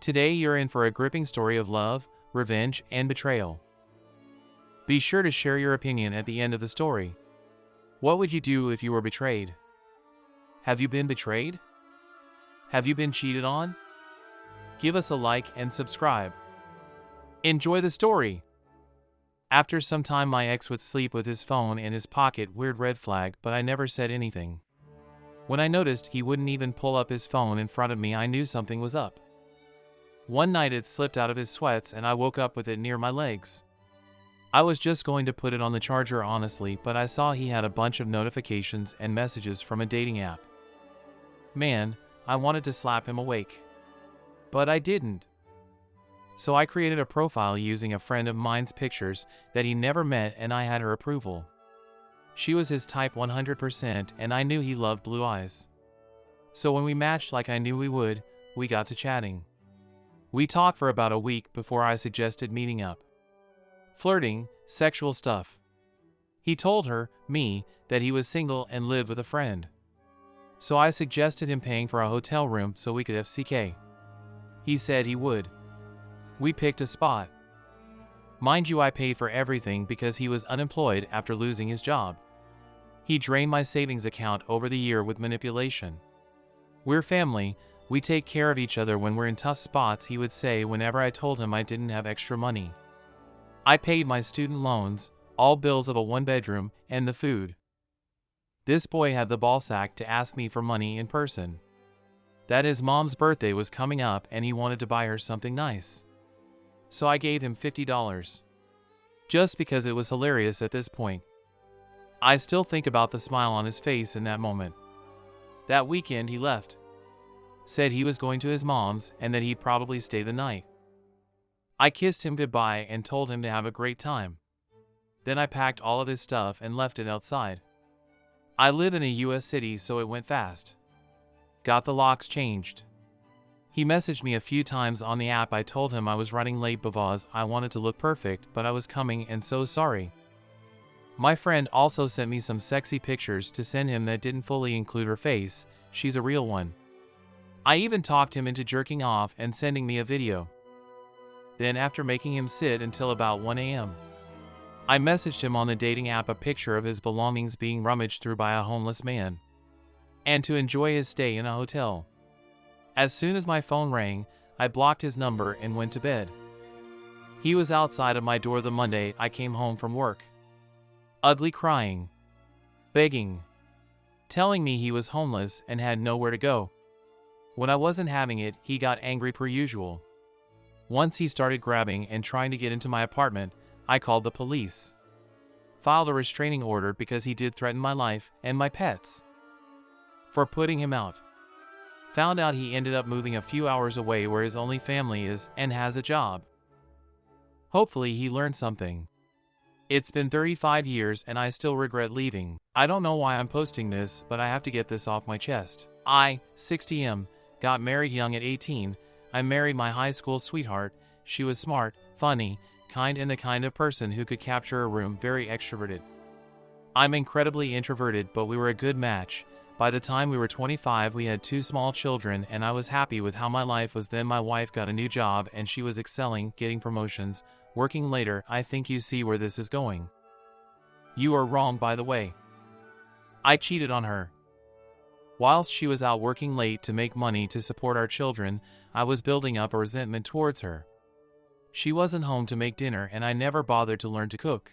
Today you're in for a gripping story of love, revenge, and betrayal. Be sure to share your opinion at the end of the story. What would you do if you were betrayed? Have you been betrayed? Have you been cheated on? Give us a like and subscribe. Enjoy the story. After some time, my ex would sleep with his phone in his pocket. Weird red flag, but I never said anything. When I noticed he wouldn't even pull up his phone in front of me, I knew something was up. One night it slipped out of his sweats and I woke up with it near my legs. I was just going to put it on the charger honestly, but I saw he had a bunch of notifications and messages from a dating app. Man, I wanted to slap him awake. But I didn't. So I created a profile using a friend of mine's pictures that he never met, and I had her approval. She was his type 100%, and I knew he loved blue eyes. So when we matched like I knew we would, we got to chatting. We talked for about a week before I suggested meeting up. Flirting, sexual stuff. He told her, me, that he was single and lived with a friend. So I suggested him paying for a hotel room so we could FCK. He said he would. We picked a spot. Mind you, I paid for everything because he was unemployed after losing his job. He drained my savings account over the year with manipulation. We're family, we take care of each other when we're in tough spots, he would say whenever I told him I didn't have extra money. I paid my student loans, all bills of a one-bedroom, and the food. This boy had the ballsack to ask me for money in person. That his mom's birthday was coming up and he wanted to buy her something nice. So I gave him $50. Just because it was hilarious at this point. I still think about the smile on his face in that moment. That weekend he left. Said he was going to his mom's and that he'd probably stay the night. I kissed him goodbye and told him to have a great time. Then I packed all of his stuff and left it outside. I live in a US city, so it went fast. Got the locks changed. He messaged me a few times on the app. I told him I was running late because I wanted to look perfect, but I was coming and so sorry. My friend also sent me some sexy pictures to send him that didn't fully include her face. She's a real one. I even talked him into jerking off and sending me a video. Then after making him sit until about 1 a.m., I messaged him on the dating app a picture of his belongings being rummaged through by a homeless man, and to enjoy his stay in a hotel. As soon as my phone rang, I blocked his number and went to bed. He was outside of my door the Monday I came home from work. Ugly, crying, begging, telling me he was homeless and had nowhere to go. When I wasn't having it, he got angry per usual. Once he started grabbing and trying to get into my apartment, I called the police. Filed a restraining order because he did threaten my life and my pets. For putting him out. Found out he ended up moving a few hours away where his only family is and has a job. Hopefully he learned something. It's been 35 years and I still regret leaving. I don't know why I'm posting this, but I have to get this off my chest. I, 60M, got married young at 18. I married my high school sweetheart. She was smart, funny, kind, and the kind of person who could capture a room. Very extroverted. I'm incredibly introverted, but we were a good match. By the time we were 25, we had 2 small children and I was happy with how my life was. Then my wife got a new job and she was excelling, getting promotions, working later. I think you see where this is going. You are wrong, by the way. I cheated on her. Whilst she was out working late to make money to support our children, I was building up a resentment towards her. She wasn't home to make dinner and I never bothered to learn to cook.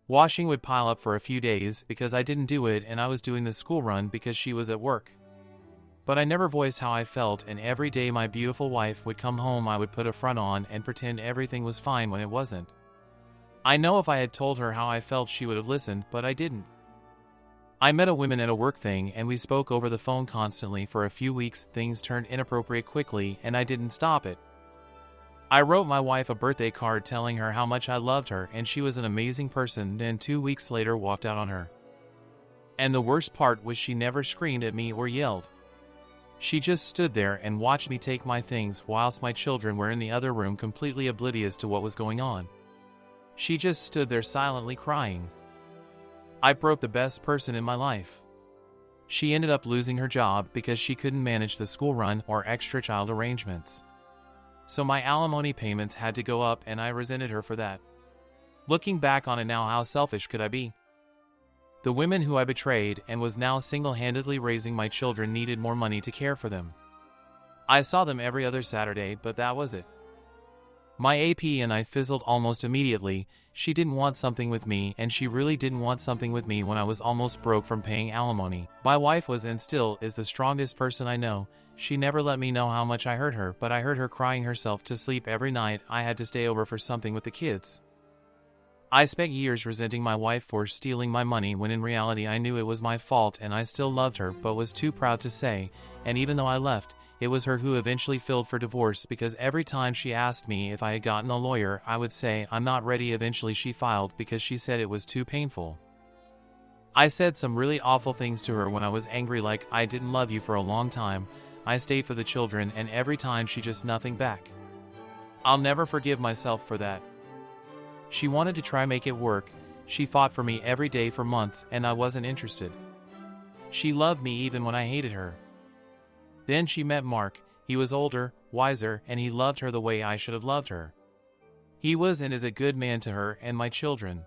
Washing would pile up for a few days because I didn't do it and I was doing the school run because she was at work. But I never voiced how I felt, and every day my beautiful wife would come home I would put a front on and pretend everything was fine when it wasn't. I know if I had told her how I felt she would have listened, but I didn't. I met a woman at a work thing and we spoke over the phone constantly for a few weeks. Things turned inappropriate quickly and I didn't stop it. I wrote my wife a birthday card telling her how much I loved her and she was an amazing person, then 2 weeks later walked out on her. And the worst part was she never screamed at me or yelled. She just stood there and watched me take my things whilst my children were in the other room completely oblivious to what was going on. She just stood there silently crying. I broke the best person in my life. She ended up losing her job because she couldn't manage the school run or extra child arrangements. So my alimony payments had to go up and I resented her for that. Looking back on it now, how selfish could I be? The women who I betrayed and was now single-handedly raising my children needed more money to care for them. I saw them every other Saturday, but that was it. My AP and I fizzled almost immediately. She didn't want something with me, and she really didn't want something with me when I was almost broke from paying alimony. My wife was and still is the strongest person I know. She never let me know how much I hurt her, but I heard her crying herself to sleep every night I had to stay over for something with the kids. I spent years resenting my wife for stealing my money when in reality I knew it was my fault and I still loved her but was too proud to say, and even though I left, it was her who eventually filed for divorce because every time she asked me if I had gotten a lawyer, I would say I'm not ready. Eventually she filed because she said it was too painful. I said some really awful things to her when I was angry, like I didn't love you for a long time, I stayed for the children, and every time she just nothing back. I'll never forgive myself for that. She wanted to try make it work. She fought for me every day for months and I wasn't interested. She loved me even when I hated her. Then she met Mark. He was older, wiser, and he loved her the way I should have loved her. He was and is a good man to her and my children.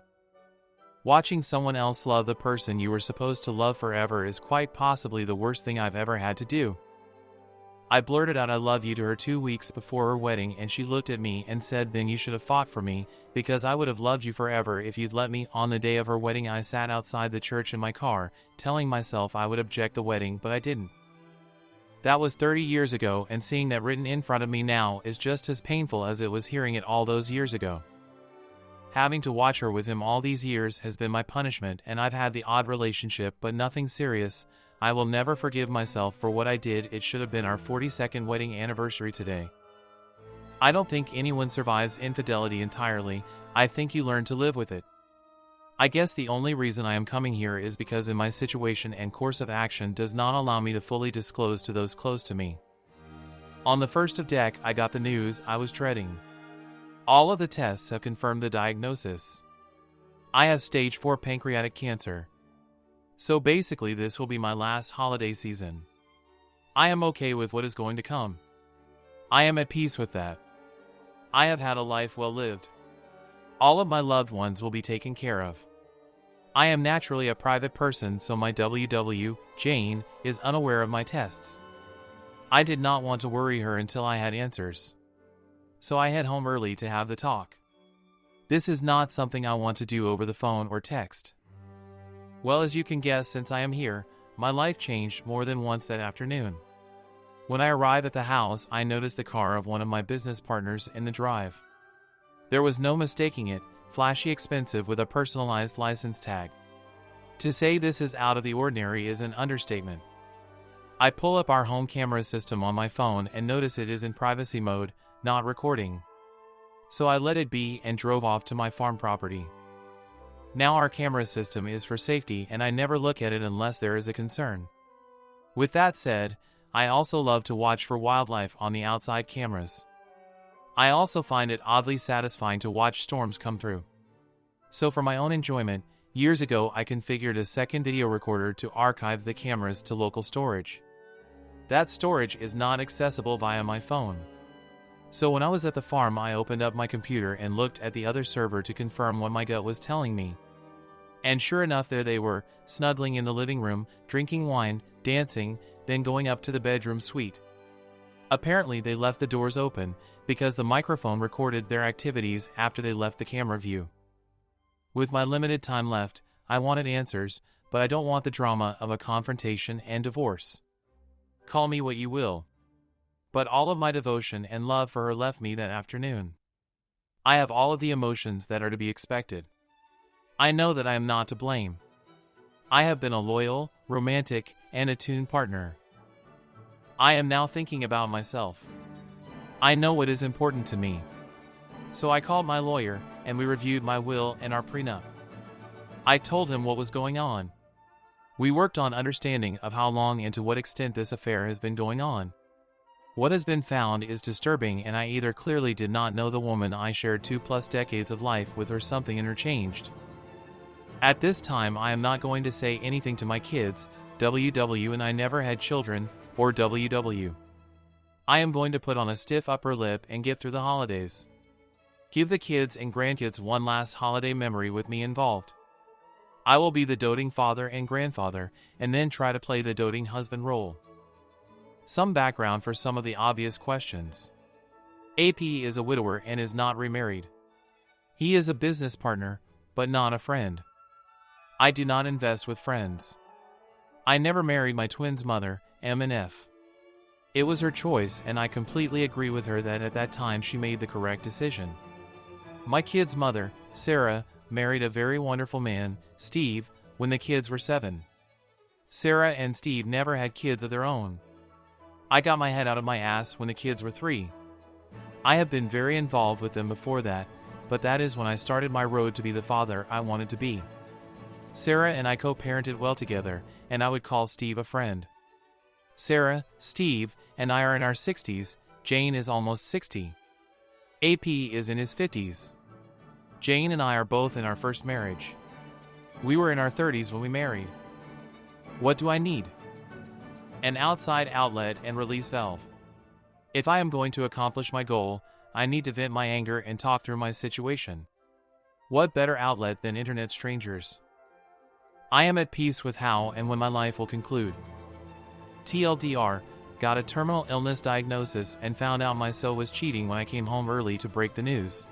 Watching someone else love the person you were supposed to love forever is quite possibly the worst thing I've ever had to do. I blurted out I love you to her 2 weeks before her wedding, and she looked at me and said, then you should have fought for me, because I would have loved you forever if you'd let me. On the day of her wedding I sat outside the church in my car, telling myself I would object the wedding, but I didn't. That was 30 years ago, and seeing that written in front of me now is just as painful as it was hearing it all those years ago. Having to watch her with him all these years has been my punishment, and I've had the odd relationship but nothing serious. I will never forgive myself for what I did. It should have been our 42nd wedding anniversary today. I don't think anyone survives infidelity entirely. I think you learn to live with it. I guess the only reason I am coming here is because in my situation and course of action does not allow me to fully disclose to those close to me. On the 1st of Dec, I got the news I was dreading. All of the tests have confirmed the diagnosis. I have stage 4 pancreatic cancer. So basically this will be my last holiday season. I am okay with what is going to come. I am at peace with that. I have had a life well lived. All of my loved ones will be taken care of. I am naturally a private person, so my WW, Jane, is unaware of my tests. I did not want to worry her until I had answers. So I head home early to have the talk. This is not something I want to do over the phone or text. Well, as you can guess, since I am here, my life changed more than once that afternoon. When I arrived at the house, I noticed the car of one of my business partners in the drive. There was no mistaking it, flashy, expensive with a personalized license tag. To say this is out of the ordinary is an understatement. I pull up our home camera system on my phone and notice it is in privacy mode, not recording. So I let it be and drove off to my farm property. Now our camera system is for safety and I never look at it unless there is a concern. With that said, I also love to watch for wildlife on the outside cameras. I also find it oddly satisfying to watch storms come through. So for my own enjoyment, years ago I configured a second video recorder to archive the cameras to local storage. That storage is not accessible via my phone. So when I was at the farm, I opened up my computer and looked at the other server to confirm what my gut was telling me. And sure enough, there they were, snuggling in the living room, drinking wine, dancing, then going up to the bedroom suite. Apparently they left the doors open, because the microphone recorded their activities after they left the camera view. With my limited time left, I wanted answers, but I don't want the drama of a confrontation and divorce. Call me what you will. But all of my devotion and love for her left me that afternoon. I have all of the emotions that are to be expected. I know that I am not to blame. I have been a loyal, romantic, and attuned partner. I am now thinking about myself. I know what is important to me. So I called my lawyer, and we reviewed my will and our prenup. I told him what was going on. We worked on understanding of how long and to what extent this affair has been going on. What has been found is disturbing, and I either clearly did not know the woman I shared 2+ decades of life with, or something interchanged. At this time I am not going to say anything to my kids, WW and I never had children, or WW. I am going to put on a stiff upper lip and get through the holidays. Give the kids and grandkids one last holiday memory with me involved. I will be the doting father and grandfather, and then try to play the doting husband role. Some background for some of the obvious questions. AP is a widower and is not remarried. He is a business partner, but not a friend. I do not invest with friends. I never married my twins' mother, M&F. It was her choice, and I completely agree with her that at that time she made the correct decision. My kids' mother, Sarah, married a very wonderful man, Steve, when the kids were 7. Sarah and Steve never had kids of their own. I got my head out of my ass when the kids were 3. I have been very involved with them before that, but that is when I started my road to be the father I wanted to be. Sarah and I co-parented well together, and I would call Steve a friend. Sarah, Steve, and I are in our 60s, Jane is almost 60. AP is in his 50s. Jane and I are both in our first marriage. We were in our 30s when we married. What do I need? An outside outlet and release valve. If I am going to accomplish my goal, I need to vent my anger and talk through my situation. What better outlet than internet strangers? I am at peace with how and when my life will conclude. TLDR, got a terminal illness diagnosis and found out my cell was cheating when I came home early to break the news.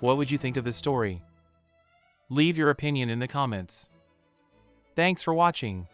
What would you think of this story? Leave your opinion in the comments. Thanks for watching.